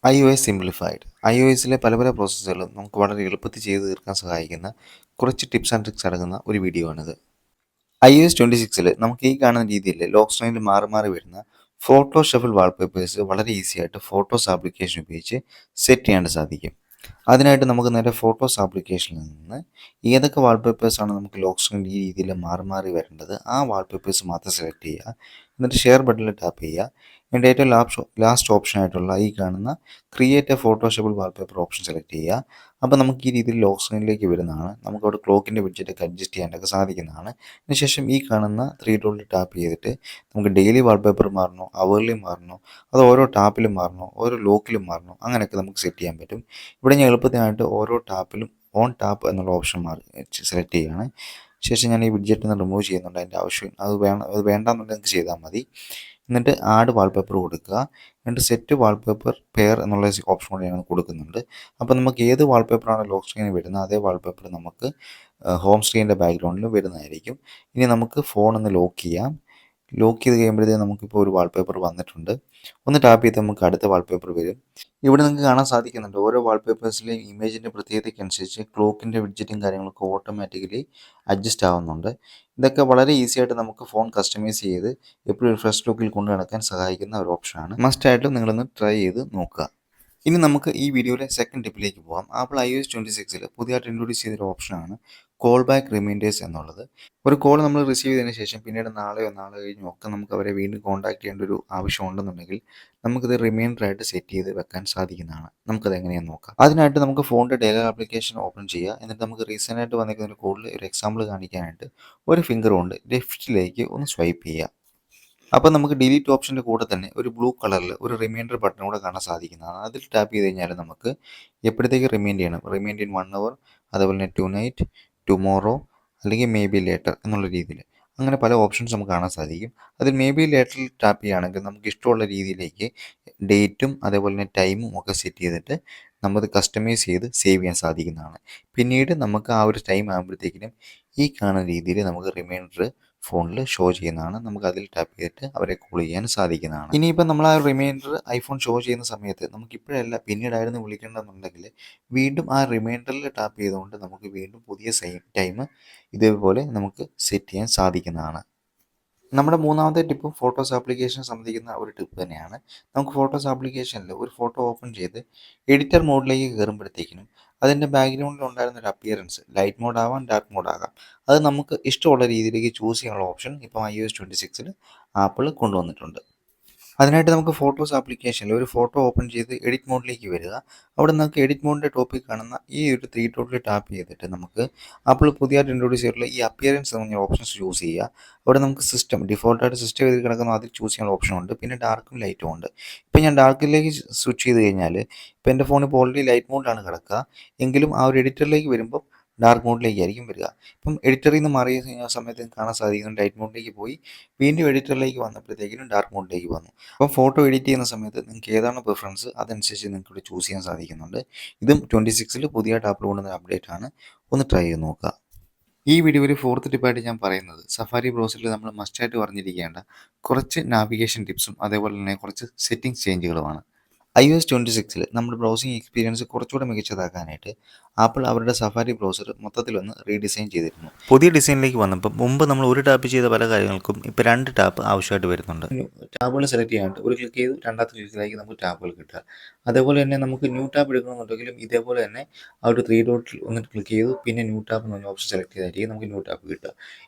iOS simplified. iOSലെ പല പല പ്രോസസ്സുകളും നമുക്ക് വളരെ എളുപ്പത്തിൽ ചെയ്തു തീർക്കാൻ സഹായിക്കുന്ന കുറച്ച് ടിപ്സ് ആൻഡ് ട്രിക്സ് അടങ്ങുന്ന ഒരു വീഡിയോ ആണിത്. iOS 26 നമുക്ക് ഈ കാണുന്ന രീതിയിൽ ലോക്ക് സ്ക്രീനിൽ മാറി മാറി വരുന്ന ഫോട്ടോ ഷഫിൾ വാൾപേപ്പേഴ്സ് വളരെ ഈസി ആയിട്ട് ഫോട്ടോസ് ആപ്ലിക്കേഷൻ ഉപയോഗിച്ച് സെറ്റ് ചെയ്യാൻ സാധിക്കും. അതിനായിട്ട് നമുക്ക് നേരെ ഫോട്ടോസ് ആപ്ലിക്കേഷനിൽ നിന്ന് ഏതൊക്കെ വാൾപേപ്പേഴ്സാണ് നമുക്ക് ലോക്ക് സ്ക്രീനിൽ ഈ രീതിയിൽ മാറി മാറി വരേണ്ടത് ആ വാൾപേപ്പേഴ്സ് മാത്രം സെലക്ട് ചെയ്യുക. എന്നിട്ട് ഷെയർ ബട്ടണിൽ ടാപ്പ് ചെയ്യുക. എൻ്റെ ഏറ്റവും ലാസ്റ്റ് ഓപ്ഷൻ ആയിട്ടുള്ള ഈ കാണുന്ന ക്രിയേറ്റ് എ ഫോട്ടോഷോപ്പിൾ വാൾപേപ്പർ ഓപ്ഷൻ സെലക്ട് ചെയ്യുക. അപ്പോൾ നമുക്ക് ഈ രീതിയിൽ ലോക്ക് സ്ക്രീനിലേക്ക് വരുന്നതാണ്. നമുക്കവിടെ ക്ലോക്കിൻ്റെ ബഡ്ജറ്റൊക്കെ അഡ്ജസ്റ്റ് ചെയ്യാനൊക്കെ സാധിക്കുന്നതാണ്. അതിനുശേഷം ഈ കാണുന്ന 3 ഡോട്ടിൽ ടാപ്പ് ചെയ്തിട്ട് നമുക്ക് ഡെയിലി വാൾപേപ്പർ മാറണോ, അവർലി മാറണോ, അത് ഓരോ ടാപ്പിലും മാറണോ, ഓരോ ലോക്കിലും മാറണോ, അങ്ങനെയൊക്കെ നമുക്ക് സെറ്റ് ചെയ്യാൻ പറ്റും. ഇവിടെ ഞാൻ എളുപ്പത്തിനായിട്ട് ഓരോ ടാപ്പിലും ഓൺ ടാപ്പ് എന്നുള്ള ഓപ്ഷൻ സെലക്ട് ചെയ്യുകയാണ്. ശേഷം ഞാൻ ഈ വിഡ്ജറ്റ് ഒന്ന് റിമൂവ് ചെയ്യുന്നുണ്ട്. അതിൻ്റെ ആവശ്യം അത് വേണ്ടാന്നുണ്ടെങ്കിൽ നിങ്ങൾക്ക് ചെയ്താൽ മതി. എന്നിട്ട് ആഡ് വാൾപേപ്പർ കൊടുക്കുക. എന്നിട്ട് സെറ്റ് വാൾപേപ്പർ പെയർ എന്നുള്ള ഓപ്ഷൻ കൂടി ഞാൻ കൊടുക്കുന്നുണ്ട്. അപ്പോൾ നമുക്ക് ഏത് വാൾപേപ്പറാണ് ലോക്ക് സ്ക്രീനിൽ വരുന്നത് അതേ വാൾപേപ്പർ നമുക്ക് ഹോം സ്ക്രീനിൻ്റെ ബാക്ക്ഗ്രൗണ്ടിൽ വരുന്നതായിരിക്കും. ഇനി നമുക്ക് ഫോൺ ഒന്ന് ലോക്ക് ചെയ്യാം. ലോക്ക് ചെയ്ത് കഴിയുമ്പോഴത്തേക്കും നമുക്കിപ്പോൾ ഒരു വാൾപേപ്പർ വന്നിട്ടുണ്ട്. ഒന്ന് ടാപ്പ് ചെയ്ത് നമുക്ക് അടുത്ത വാൾപേപ്പർ വരും. ഇവിടെ നിങ്ങൾക്ക് കാണാൻ സാധിക്കുന്നുണ്ട് ഓരോ വാൾപേപ്പേഴ്സിലെയും ഇമേജിൻ്റെ പ്രത്യേകതയ്ക്കനുസരിച്ച് ക്ലോക്കിൻ്റെ വിഡ്ജറ്റും കാര്യങ്ങളൊക്കെ ഓട്ടോമാറ്റിക്കലി അഡ്ജസ്റ്റ് ആവുന്നുണ്ട്. ഇതൊക്കെ വളരെ ഈസി ആയിട്ട് നമുക്ക് ഫോൺ കസ്റ്റമൈസ് ചെയ്ത് എപ്പോഴും ഒരു ഫ്രഷ് ലുക്കിൽ കൊണ്ടു നടക്കാൻ സഹായിക്കുന്ന ഒരു ഓപ്ഷനാണ്. മസ്റ്റായിട്ടും നിങ്ങളൊന്ന് ട്രൈ ചെയ്ത് നോക്കുക. ഇനി നമുക്ക് ഈ വീഡിയോയിലെ സെക്കൻഡ് ടിപ്പിലേക്ക് പോകാം. ആപ്പിൾ iOS 26 പുതിയതായിട്ട് ഇൻട്രൊഡ്യൂസ് ചെയ്തൊരു ഓപ്ഷനാണ് കോൾ ബാക്ക് റിമൈൻഡേഴ്സ് എന്നുള്ളത്. ഒരു കോൾ നമ്മൾ റിസീവ് ചെയ്തതിന് ശേഷം പിന്നീട് നാളെയോ നാളെ കഴിഞ്ഞോ ഒക്കെ നമുക്ക് അവരെ വീണ്ടും കോൺടാക്ട് ചെയ്യേണ്ട ഒരു ആവശ്യം ഉണ്ടെന്നുണ്ടെങ്കിൽ നമുക്കിത് റിമൈൻഡറായിട്ട് സെറ്റ് ചെയ്ത് വെക്കാൻ സാധിക്കുന്നതാണ്. നമുക്കത് എങ്ങനെയാണെന്ന് നോക്കാം. അതിനായിട്ട് നമുക്ക് ഫോണിൻ്റെ ഡയലർ ആപ്ലിക്കേഷൻ ഓപ്പൺ ചെയ്യുക. എന്നിട്ട് നമുക്ക് റീസെൻ്റ് ആയിട്ട് വന്നിരിക്കുന്ന ഒരു കോളിൽ ഒരു എക്സാമ്പിൾ കാണിക്കാനായിട്ട് ഒരു ഫിംഗർ കൊണ്ട് ലെഫ്റ്റിലേക്ക് ഒന്ന് സ്വൈപ്പ് ചെയ്യുക. അപ്പോൾ നമുക്ക് ഡിലീറ്റ് ഓപ്ഷൻ്റെ കൂടെ തന്നെ ഒരു ബ്ലൂ കളറിൽ ഒരു റിമൈൻഡർ ബട്ടൺ കൂടെ കാണാൻ സാധിക്കുന്നതാണ്. അതിൽ ടാപ്പ് ചെയ്ത് കഴിഞ്ഞാൽ നമുക്ക് എപ്പോഴത്തേക്ക് റിമൈൻഡ് ചെയ്യണം, റിമൈൻഡ് ഇൻ 1 അവർ, അതുപോലെ തന്നെ ടു നൈറ്റ്, ടുമോറോ, അല്ലെങ്കിൽ മേ ബി ലേറ്റർ എന്നുള്ള രീതിയിൽ അങ്ങനെ പല ഓപ്ഷൻസ് നമുക്ക് കാണാൻ സാധിക്കും. അതിൽ മേ ബി ലേറ്ററിൽ ടാപ്പ് ചെയ്യുകയാണെങ്കിൽ നമുക്ക് ഇഷ്ടമുള്ള രീതിയിലേക്ക് ഡേറ്റും അതേപോലെ തന്നെ ടൈമും ഒക്കെ സെറ്റ് ചെയ്തിട്ട് നമുക്ക് കസ്റ്റമൈസ് ചെയ്ത് സേവ് ചെയ്യാൻ സാധിക്കുന്നതാണ്. പിന്നീട് നമുക്ക് ആ ഒരു ടൈം ആകുമ്പോഴത്തേക്കിനും ഈ കാണുന്ന രീതിയിൽ നമുക്ക് റിമൈൻഡർ ഫോണിൽ ഷോ ചെയ്യുന്നതാണ്. നമുക്ക് അതിൽ ടാപ്പ് ചെയ്തിട്ട് അവരെ കോൾ ചെയ്യാൻ സാധിക്കുന്നതാണ്. ഇനിയിപ്പോൾ നമ്മൾ ആ റിമൈൻഡർ ഐഫോൺ ഷോ ചെയ്യുന്ന സമയത്ത് നമുക്ക് ഇപ്പോഴല്ല പിന്നീടായിരുന്നു വിളിക്കേണ്ടതെന്നുണ്ടെങ്കിൽ വീണ്ടും ആ റിമൈൻഡറിൽ ടാപ്പ് ചെയ്തുകൊണ്ട് നമുക്ക് വീണ്ടും പുതിയ ടൈം ഇതേപോലെ നമുക്ക് സെറ്റ് ചെയ്യാൻ സാധിക്കുന്നതാണ്. നമ്മുടെ മൂന്നാമത്തെ ടിപ്പും ഫോട്ടോസ് ആപ്ലിക്കേഷൻ സംബന്ധിക്കുന്ന ഒരു ടിപ്പ് തന്നെയാണ്. നമുക്ക് ഫോട്ടോസ് ആപ്ലിക്കേഷനിൽ ഒരു ഫോട്ടോ ഓപ്പൺ ചെയ്ത് എഡിറ്റർ മോഡിലേക്ക് കയറുമ്പോഴത്തേക്കിനും അതിൻ്റെ ബാക്ക്ഗ്രൗണ്ടിൽ ഉണ്ടായിരുന്ന ഒരു അപ്പിയറൻസ് ലൈറ്റ് മോഡ് ആവാം, ഡാർക്ക് മോഡ് ആകാം, അത് നമുക്ക് ഇഷ്ടമുള്ള രീതിയിലേക്ക് ചൂസ് ചെയ്യാനുള്ള ഓപ്ഷൻ ഇപ്പോൾ iOS 26 ആപ്പിൾ കൊണ്ടുവന്നിട്ടുണ്ട്. അതിനായിട്ട് നമുക്ക് ഫോട്ടോസ് ആപ്ലിക്കേഷനിൽ ഒരു ഫോട്ടോ ഓപ്പൺ ചെയ്ത് എഡിറ്റ് മോഡിലേക്ക് വരിക. അവിടെ നമുക്ക് എഡിറ്റ് മോഡിൻ്റെ ടോപ്പിൽ കാണുന്ന ഈ ഒരു 3 ഡോട്ടിൽ ടാപ്പ് ചെയ്തിട്ട് നമുക്ക് ആപ്പിൾ പുതിയതായിട്ട് ഇൻട്രൊഡ്യൂസ് ചെയ്തിട്ടുള്ള ഈ അപ്പിയറൻസ് എന്ന ഓപ്ഷൻസ് ചൂസ് ചെയ്യുക. അവിടെ നമുക്ക് ഡിഫോൾട്ടായിട്ട് സിസ്റ്റം ചെയ്ത് കിടക്കുന്ന അതിൽ ചൂസ് ചെയ്യാനുള്ള ഓപ്ഷനുണ്ട്. പിന്നെ ഡാർക്കും ലൈറ്റും ഉണ്ട്. ഇപ്പോൾ ഞാൻ ഡാർക്കിലേക്ക് സ്വിച്ച് ചെയ്ത് കഴിഞ്ഞാൽ ഇപ്പോൾ എൻ്റെ ഫോൺ ഇപ്പോൾ ഓൾറെഡി ലൈറ്റ് മോഡിലാണ് കിടക്കുക. എങ്കിലും ആ ഒരു എഡിറ്ററിലേക്ക് വരുമ്പോൾ ഡാർക്ക് മോഡിലേക്കായിരിക്കും വരിക. ഇപ്പം എഡിറ്ററിൽ നിന്ന് മാറിയ സമയത്ത് കാണാൻ സാധിക്കുന്നു ലൈറ്റ് മോഡിലേക്ക് പോയി വീണ്ടും എഡിറ്ററിലേക്ക് വന്നപ്പോഴത്തേക്കിനും ഡാർക്ക് മോഡിലേക്ക് വന്നു. അപ്പോൾ ഫോട്ടോ എഡിറ്റ് ചെയ്യുന്ന സമയത്ത് നിങ്ങൾക്ക് ഏതാണ് പ്രിഫറൻസ് അതനുസരിച്ച് നിങ്ങൾക്ക് ഇവിടെ ചൂസ് ചെയ്യാൻ സാധിക്കുന്നുണ്ട്. ഇതും 26 പുതിയതായിട്ട് ആപ്പിൾ കൊണ്ടുവന്ന അപ്ഡേറ്റ് ആണ്. ഒന്ന് ട്രൈ ചെയ്ത് നോക്കുക. ഈ വീഡിയോയിൽ ഫോർത്ത് ടിപ്പായിട്ട് ഞാൻ പറയുന്നത് സഫാരി ബ്രൗസറിൽ നമ്മൾ മസ്റ്റായിട്ട് പറഞ്ഞിരിക്കേണ്ട കുറച്ച് നാവിഗേഷൻ ടിപ്സും അതേപോലെ തന്നെ കുറച്ച് സെറ്റിംഗ്സ് ചേഞ്ചുകളുമാണ്. iOS 26 നമ്മുടെ ബ്രൗസിംഗ് എക്സ്പീരിയൻസ് കുറച്ചുകൂടെ മികച്ചതാക്കാനായിട്ട് ആപ്പിൾ അവരുടെ സഫാരി ബ്രൗസർ മൊത്തത്തിലൊന്ന് റീഡിസൈൻ ചെയ്തിരുന്നു. പുതിയ ഡിസൈനിലേക്ക് വന്നപ്പോൾ മുമ്പ് നമ്മൾ ഒരു ടാപ്പ് ചെയ്ത പല കാര്യങ്ങൾക്കും ഇപ്പോൾ 2 ടാപ്പ് ആവശ്യമായിട്ട് വരുന്നുണ്ട്. ടാബുകൾ സെലക്ട് ചെയ്യാനായിട്ട് ഒരു ക്ലിക്ക് ചെയ്ത് രണ്ടാമത്തെ ക്ലിക്കിലേക്ക് നമുക്ക് ടാബുകൾ കിട്ടുക. അതേപോലെ തന്നെ നമുക്ക് ന്യൂ ടാബ് എടുക്കണമെന്നുണ്ടെങ്കിലും ഇതേപോലെ തന്നെ ആ ഒരു 3 ഡോട്ടിൽ ഒന്ന് ക്ലിക്ക് ചെയ്തു പിന്നെ ന്യൂ ടാബ് എന്ന് പറഞ്ഞ ഓപ്ഷൻ സെലക്ട് ചെയ്തായിരിക്കും നമുക്ക് ന്യൂ ടാബ് കിട്ടുക.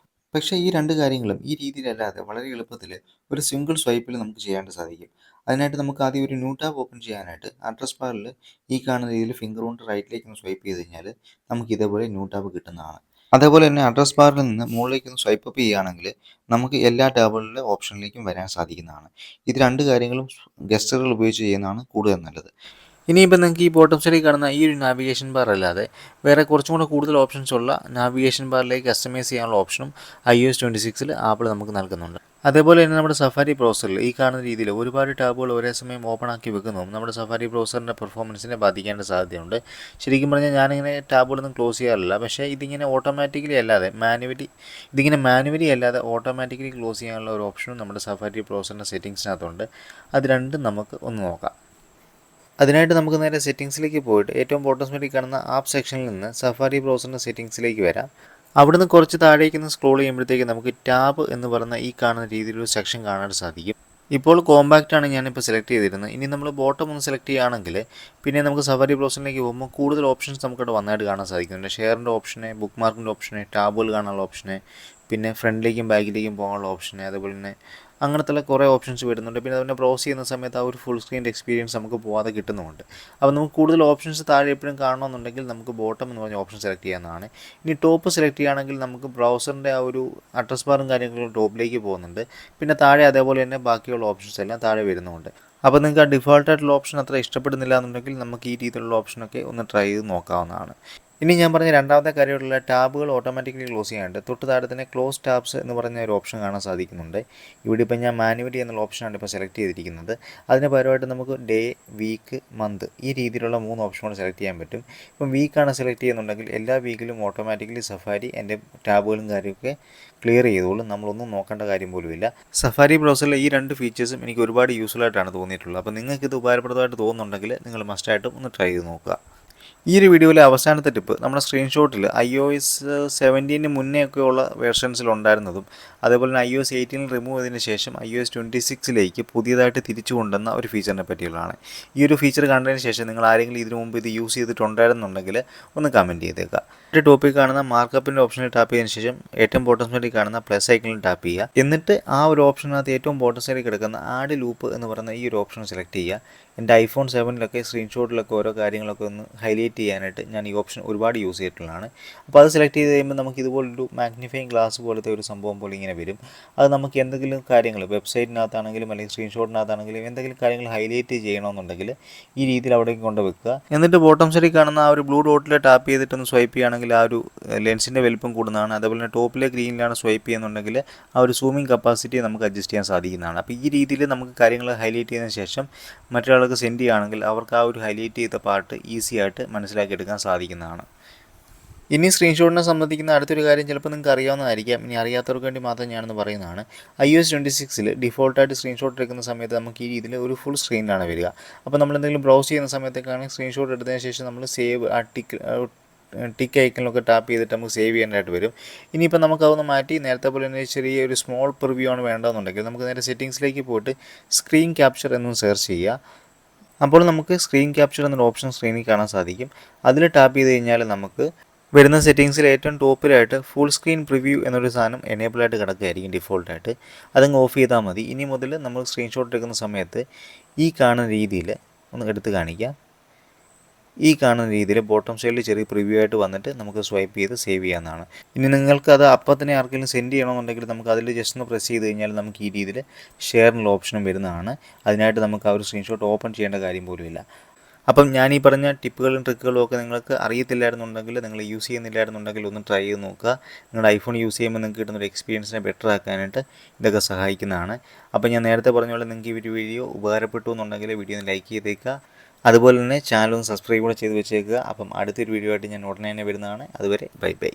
പക്ഷേ ഈ 2 കാര്യങ്ങളും ഈ രീതിയിലല്ലാതെ വളരെ എളുപ്പത്തിൽ ഒരു സിംഗിൾ സ്വൈപ്പിൽ നമുക്ക് ചെയ്യാനായിട്ട് സാധിക്കും. അതിനായിട്ട് നമുക്ക് ആദ്യം ഒരു ന്യൂ ടാബ് ഓപ്പൺ ചെയ്യാനായിട്ട് അഡ്രസ് ബാറിൽ ഈ കാണുന്ന രീതിയിൽ ഫിംഗർ കൊണ്ട് റൈറ്റിലേക്ക് ഒന്ന് സ്വൈപ്പ് ചെയ്ത് കഴിഞ്ഞാൽ നമുക്ക് ഇതേപോലെ ന്യൂ ടാബ് കിട്ടുന്നതാണ്. അതേപോലെ തന്നെ അഡ്രസ് ബാറിൽ നിന്ന് മുകളിലേക്ക് ഒന്ന് സ്വൈപ്പ് അപ്പ് ചെയ്യുകയാണെങ്കിൽ നമുക്ക് എല്ലാ ടാബുകളിലെ ഓപ്ഷനിലേക്കും വരാൻ സാധിക്കുന്നതാണ്. ഇത് 2 കാര്യങ്ങളും ഗസ്റ്ററുകൾ ഉപയോഗിച്ച് ചെയ്യുന്നതാണ് കൂടുതൽ നല്ലത്. ഇനിയിപ്പോൾ നിങ്ങൾക്ക് ഈ ബോട്ടം സൈഡിൽ കാണുന്ന ഈ ഒരു നാവിഗേഷൻ ബാർ അല്ലാതെ വേറെ കുറച്ചും കൂടെ കൂടുതൽ ഓപ്ഷൻസ് ഉള്ള നാവിഗേഷൻ ബാറിലേക്ക് കസ്റ്റമൈസ് ചെയ്യാനുള്ള ഓപ്ഷനും iOS 26 ആപ്പിൾ നമുക്ക് നൽകുന്നുണ്ട്. അതേപോലെ തന്നെ നമ്മുടെ സഫാരി ബ്രൗസറിൽ ഈ കാണുന്ന രീതിയിൽ ഒരുപാട് ടാബുകൾ ഒരേ സമയം ഓപ്പൺ ആക്കി വെക്കുന്നതും നമ്മുടെ സഫാരി ബ്രൗസറിൻ്റെ പെർഫോമൻസിനെ ബാധിക്കേണ്ട സാധ്യതയുണ്ട്. ശരിക്കും പറഞ്ഞാൽ ഞാനിങ്ങനെ ടാബുകളൊന്നും ക്ലോസ് ചെയ്യാറില്ല. പക്ഷേ ഇതിങ്ങനെ മാനുവലി അല്ലാതെ ഓട്ടോമാറ്റിക്കലി ക്ലോസ് ചെയ്യാനുള്ള ഒരു ഓപ്ഷനും നമ്മുടെ സഫാരി ബ്രൗസറിൻ്റെ സെറ്റിങ്സിനകത്തുണ്ട്. അത് രണ്ടും നമുക്ക് ഒന്ന് നോക്കാം. അതിനായിട്ട് നമുക്ക് നേരെ സെറ്റിംഗ്സിലേക്ക് പോയിട്ട് ഏറ്റവും ബോട്ടം സൈഡിൽ കാണുന്ന ആപ്പ് സെക്ഷനിൽ നിന്ന് സഫാരി ബ്രൗസറിൻ്റെ സെറ്റിംഗ്സിലേക്ക് വരാം. അവിടുന്ന് കുറച്ച് താഴേക്ക് സ്ക്രോൾ ചെയ്യുമ്പോഴത്തേക്ക് നമുക്ക് ടാബ് എന്ന് പറയുന്ന ഈ കാണുന്ന രീതിയിലൊരു സെക്ഷൻ കാണാൻ സാധിക്കും. ഇപ്പോൾ കോമ്പാക്റ്റ് ആണ് ഞാനിപ്പോൾ സെലക്ട് ചെയ്തിരുന്നത്. ഇനി നമ്മൾ ബോട്ടം ഒന്ന് സെലക്ട് ചെയ്യുകയാണെങ്കിൽ പിന്നെ നമുക്ക് സഫാരി ബ്രൗസറിലേക്ക് പോകുമ്പോൾ കൂടുതൽ ഓപ്ഷൻസ് നമുക്കിവിടെ വന്നായിട്ട് കാണാൻ സാധിക്കുന്നുണ്ട്. ഷെയറിൻ്റെ ഓപ്ഷന്, ബുക്ക് മാർക്കിൻ്റെ ഓപ്ഷന്, ടാബുകൾ കാണാനുള്ള ഓപ്ഷന്, പിന്നെ ഫ്രണ്ടിലേക്കും ബാക്കിലേക്കും പോകാനുള്ള ഓപ്ഷന്, അതുപോലെ തന്നെ അങ്ങനത്തുള്ള കുറേ ഓപ്ഷൻസ് വരുന്നുണ്ട്. പിന്നെ അതുപോലെ ബ്രൗസ് ചെയ്യുന്ന സമയത്ത് ആ ഒരു ഫുൾ സ്ക്രീൻ്റെ എക്സ്പീരിയൻസ് നമുക്ക് പോകാതെ കിട്ടുന്നുമുണ്ട്. അപ്പോൾ നമുക്ക് കൂടുതൽ ഓപ്ഷൻസ് താഴെ എപ്പോഴും കാണണമെന്നുണ്ടെങ്കിൽ നമുക്ക് ബോട്ടം എന്ന് പറഞ്ഞ ഓപ്ഷൻ സെലക്ട് ചെയ്യാവുന്നതാണ്. ഇനി ടോപ്പ് സെലക്ട് ചെയ്യുകയാണെങ്കിൽ നമുക്ക് ബ്രൗസറിൻ്റെ ആ ഒരു അഡ്രസ് ബാറും കാര്യങ്ങളും ടോപ്പിലേക്ക് പോകുന്നുണ്ട്. പിന്നെ താഴെ അതേപോലെ തന്നെ ബാക്കിയുള്ള ഓപ്ഷൻസ് എല്ലാം താഴെ വരുന്നുമുണ്ട്. അപ്പോൾ നിങ്ങൾക്ക് ആ ഡിഫോൾട്ടായിട്ടുള്ള ഓപ്ഷൻ അത്ര ഇഷ്ടപ്പെടുന്നില്ല എന്നുണ്ടെങ്കിൽ നമുക്ക് ഈ രീതിയിലുള്ള ഓപ്ഷനൊക്കെ ഒന്ന് ട്രൈ ചെയ്ത് നോക്കാവുന്നതാണ്. ഇനി ഞാൻ പറഞ്ഞ രണ്ടാമത്തെ കാര്യമുള്ള ടാബുകൾ ഓട്ടോമാറ്റിക്കലി ക്ലോസ് ചെയ്യാനുണ്ട്. തൊട്ട് താഴെ തന്നെ ക്ലോസ് ടാബ്സ് എന്ന് പറഞ്ഞ ഒരു ഓപ്ഷൻ കാണാൻ സാധിക്കുന്നുണ്ട്. ഇവിടെ ഇപ്പോൾ ഞാൻ മാനുവലി എന്നുള്ള ഓപ്ഷനാണ് ഇപ്പോൾ സെലക്ട് ചെയ്തിരിക്കുന്നത്. അതിന് പകരമായിട്ട് നമുക്ക് ഡേ, വീക്ക്, മന്ത് ഈ രീതിയിലുള്ള 3 ഓപ്ഷനുകൾ സെലക്ട് ചെയ്യാൻ പറ്റും. ഇപ്പം വീക്കാണ് സെലക്ട് ചെയ്യുന്നുണ്ടെങ്കിൽ എല്ലാ വീക്കിലും ഓട്ടോമാറ്റിക്കലി സഫാരി എൻ്റെ ടാബുകളും കാര്യമൊക്കെ ക്ലിയർ ചെയ്തോളും. നമ്മളൊന്നും നോക്കേണ്ട കാര്യം പോലുമില്ല. സഫാരി ബ്രൗസറിലെ ഈ 2 ഫീച്ചേഴ്സും എനിക്ക് ഒരുപാട് യൂസ്ഫുൾ ആയിട്ടാണ് തോന്നിയിട്ടുള്ളത്. അപ്പോൾ നിങ്ങൾക്കിത് ഉപകാരപ്രദമായിട്ട് തോന്നുന്നുണ്ടെങ്കിൽ നിങ്ങൾ മസ്റ്റായിട്ടും ഒന്ന് ട്രൈ ചെയ്ത് നോക്കുക. ഈ ഒരു വീഡിയോയിലെ അവസാനത്തെ ടിപ്പ് നമ്മുടെ സ്ക്രീൻഷോട്ടിൽ iOS 17 മുന്നേ ഒക്കെയുള്ള വേർഷൻസിൽ ഉണ്ടായിരുന്നതും അതേപോലെ തന്നെ iOS 18 റിമൂവ് ചെയ്തതിന് ശേഷം iOS 26 പുതിയതായിട്ട് തിരിച്ചു കൊണ്ടുവന്ന ഒരു ഫീച്ചറിനെ പറ്റിയുള്ളതാണ്. ഈ ഒരു ഫീച്ചർ കണ്ടതിന് ശേഷം നിങ്ങൾ ആരെങ്കിലും ഇതിനു മുമ്പ് ഇത് യൂസ് ചെയ്തിട്ടുണ്ടായിരുന്നുണ്ടെങ്കിൽ ഒന്ന് കമൻറ്റ് ചെയ്തേക്കുക. ഒരു ടോപ്പിൽ കാണുന്ന മാർക്കപ്പിൻ്റെ ഓപ്ഷനിൽ ടാപ്പ് ചെയ്തതിന് ശേഷം ഏറ്റവും ബോട്ടം സൈഡിൽ കാണുന്ന പ്ലസ് ഐക്കണിൽ ടാപ്പ് ചെയ്യുക. എന്നിട്ട് ആ ഒരു ഓപ്ഷനകത്ത് ഏറ്റവും ബോട്ടം സൈഡിൽ കിടക്കുന്ന ആഡ് ലൂപ്പ് എന്ന് പറയുന്ന ഈ ഒരു ഓപ്ഷൻ സെലക്ട് ചെയ്യുക. എൻ്റെ iPhone 7 സ്ക്രീൻഷോട്ടിലൊക്കെ ഓരോ കാര്യങ്ങളൊക്കെ ഒന്ന് ഹൈലൈറ്റ് ചെയ്യാനായിട്ട് ഞാൻ ഈ ഓപ്ഷൻ ഒരുപാട് യൂസ് ചെയ്തിട്ടുള്ളതാണ്. അപ്പോൾ അത് സെലക്ട് ചെയ്ത് കഴിയുമ്പോൾ നമുക്ക് ഇതുപോലൊരു മാഗ്നിഫൈങ് ഗ്ലാസ് പോലത്തെ ഒരു സംഭവം പോലെ ഇങ്ങനെ വരും. അത് നമുക്ക് എന്തെങ്കിലും കാര്യങ്ങൾ വെബ്സൈറ്റിനകത്താണെങ്കിലും അല്ലെങ്കിൽ സ്ക്രീൻഷോട്ടിനകത്താണെങ്കിലും എന്തെങ്കിലും കാര്യങ്ങൾ ഹൈലൈറ്റ് ചെയ്യണമെന്നുണ്ടെങ്കിൽ ഈ രീതിയിൽ അവിടേക്ക് കൊണ്ട് വെക്കുക. എന്നിട്ട് ബോട്ടം സൈഡിൽ കാണുന്ന ആ ഒരു ബ്ലൂ ഡോട്ടിൽ ടാപ്പ് ചെയ്തിട്ടൊന്ന് സ്വൈപ്പ് ചെയ്യുകയാണെങ്കിൽ ആ ഒരു ലെൻസിൻ്റെ വലിപ്പം കൂടുന്നതാണ്. അതേപോലെ തന്നെ ടോപ്പിലെ ഗ്രീനിലാണ് സ്വൈപ്പ് ചെയ്യുന്നുണ്ടെങ്കിൽ ആ ഒരു സൂമിങ് കപ്പാസിറ്റി നമുക്ക് അഡ്ജസ്റ്റ് ചെയ്യാൻ സാധിക്കുന്നതാണ്. അപ്പോൾ ഈ രീതിയിൽ നമുക്ക് കാര്യങ്ങൾ ഹൈലൈറ്റ് ചെയ്തതിന് ശേഷം മറ്റൊരാൾക്ക് സെൻഡ് ചെയ്യുകയാണെങ്കിൽ അവർക്ക് ആ ഒരു ഹൈലൈറ്റ് ചെയ്ത പാർട്ട് ഈസി ആയിട്ട് മനസ്സിലാക്കിയെടുക്കാൻ സാധിക്കുന്നതാണ്. ഇനി സ്ക്രീൻഷോട്ടിനെ സംബന്ധിക്കുന്ന അടുത്തൊരു കാര്യം ചിലപ്പോൾ നിങ്ങൾക്ക് അറിയാവുന്നതായിരിക്കാം. ഇനി അറിയാത്തവർക്ക് വേണ്ടി മാത്രം ഞാനെന്ന് പറയുന്നതാണ്. iOS 26 ഡിഫോൾട്ടായിട്ട് സ്ക്രീൻഷോട്ട് എടുക്കുന്ന സമയത്ത് നമുക്ക് ഈ രീതിയിൽ ഒരു ഫുൾ സ്ക്രീനിലാണ് വരിക. അപ്പോൾ നമ്മൾ എന്തെങ്കിലും ബ്രൗസ് ചെയ്യുന്ന സമയത്തൊക്കെയാണെങ്കിൽ സ്ക്രീൻഷോട്ട് എടുത്തതിന് ശേഷം നമ്മൾ സേവ് ആ ടിക്ക് ഐക്കണിലൊക്കെ ടാപ്പ് ചെയ്തിട്ട് നമുക്ക് സേവ് ചെയ്യാനായിട്ട് വരും. ഇനിയിപ്പോൾ നമുക്കതൊന്ന് മാറ്റി നേരത്തെ പോലെ തന്നെ ചെറിയൊരു സ്മോൾ പ്രിവ്യൂ ആണ് വേണ്ടതെന്നുണ്ടെങ്കിൽ നമുക്ക് നേരെ സെറ്റിംഗ്സിലേക്ക് പോയിട്ട് സ്ക്രീൻ ക്യാപ്ചർ എന്നും സെർച്ച് ചെയ്യുക. അപ്പോൾ നമുക്ക് സ്ക്രീൻ ക്യാപ്ചർ എന്നൊരു ഓപ്ഷൻ സ്ക്രീനിൽ കാണാൻ സാധിക്കും. അതിൽ ടാപ്പ് ചെയ്ത് കഴിഞ്ഞാൽ നമുക്ക് വരുന്ന സെറ്റിംഗ്സിൽ ഏറ്റവും ടോപ്പിലായിട്ട് ഫുൾ സ്ക്രീൻ പ്രിവ്യൂ എന്നൊരു സാധനം എനേബിൾ ആയിട്ട് കിടക്കുകയായിരിക്കും ഡിഫോൾട്ടായിട്ട്. അതങ്ങ് ഓഫ് ചെയ്താൽ മതി. ഇനി മുതൽ നമ്മൾ സ്ക്രീൻഷോട്ട് എടുക്കുന്ന സമയത്ത് ഈ കാണുന്ന രീതിയിൽ ഒന്ന് എടുത്ത് കാണിക്കാം. ഈ കാണുന്ന രീതിയിൽ ബോട്ടം സൈഡിൽ ചെറിയ പ്രിവ്യൂ ആയിട്ട് വന്നിട്ട് നമുക്ക് സ്വൈപ്പ് ചെയ്ത് സേവ് ചെയ്യാവുന്നതാണ്. ഇനി നിങ്ങൾക്ക് അത് അപ്പം തന്നെ ആർക്കെങ്കിലും സെൻഡ് ചെയ്യണമെന്നുണ്ടെങ്കിൽ നമുക്ക് അതിൽ ജസ്റ്റ് ഒന്ന് പ്രസ് ചെയ്ത് കഴിഞ്ഞാൽ നമുക്ക് ഈ രീതിയിൽ ഷെയറിനുള്ള ഓപ്ഷനും വരുന്നതാണ്. അതിനായിട്ട് നമുക്ക് ആ ഒരു സ്ക്രീൻഷോട്ട് ഓപ്പൺ ചെയ്യേണ്ട കാര്യം പോലുമില്ല. അപ്പം ഞാൻ ഈ പറഞ്ഞ ടിപ്പുകളും ട്രിക്കുകളും ഒക്കെ നിങ്ങൾക്ക് അറിയത്തില്ലായിരുന്നുണ്ടെങ്കിൽ, നിങ്ങൾ യൂസ് ചെയ്യുന്നില്ലായിരുന്നുണ്ടെങ്കിൽ ഒന്ന് ട്രൈ ചെയ്ത് നോക്കുക. നിങ്ങളുടെ ഐഫോൺ യൂസ് ചെയ്യുമ്പോൾ നിങ്ങൾക്ക് കിട്ടുന്നൊരു എക്സ്പീരിയൻസിനെ ബെറ്റർ ആക്കാനായിട്ട് ഇതൊക്കെ സഹായിക്കുന്നതാണ്. അപ്പം ഞാൻ നേരത്തെ പറഞ്ഞ പോലെ നിങ്ങൾക്ക് ഈ ഒരു വീഡിയോ ഉപകാരപ്പെട്ടു എന്നുണ്ടെങ്കിൽ വീഡിയോ ഒന്ന് ലൈക്ക് ചെയ്തേക്കുക. അതുപോലെ തന്നെ ചാനൽ ഒന്ന് സബ്സ്ക്രൈബ് കൂടെ ചെയ്ത് വെച്ചേക്കുക. അപ്പം അടുത്തൊരു വീഡിയോ ആയിട്ട് ഞാൻ ഉടനെ തന്നെ വരുന്നതാണ്. അതുവരെ ബൈ ബൈ.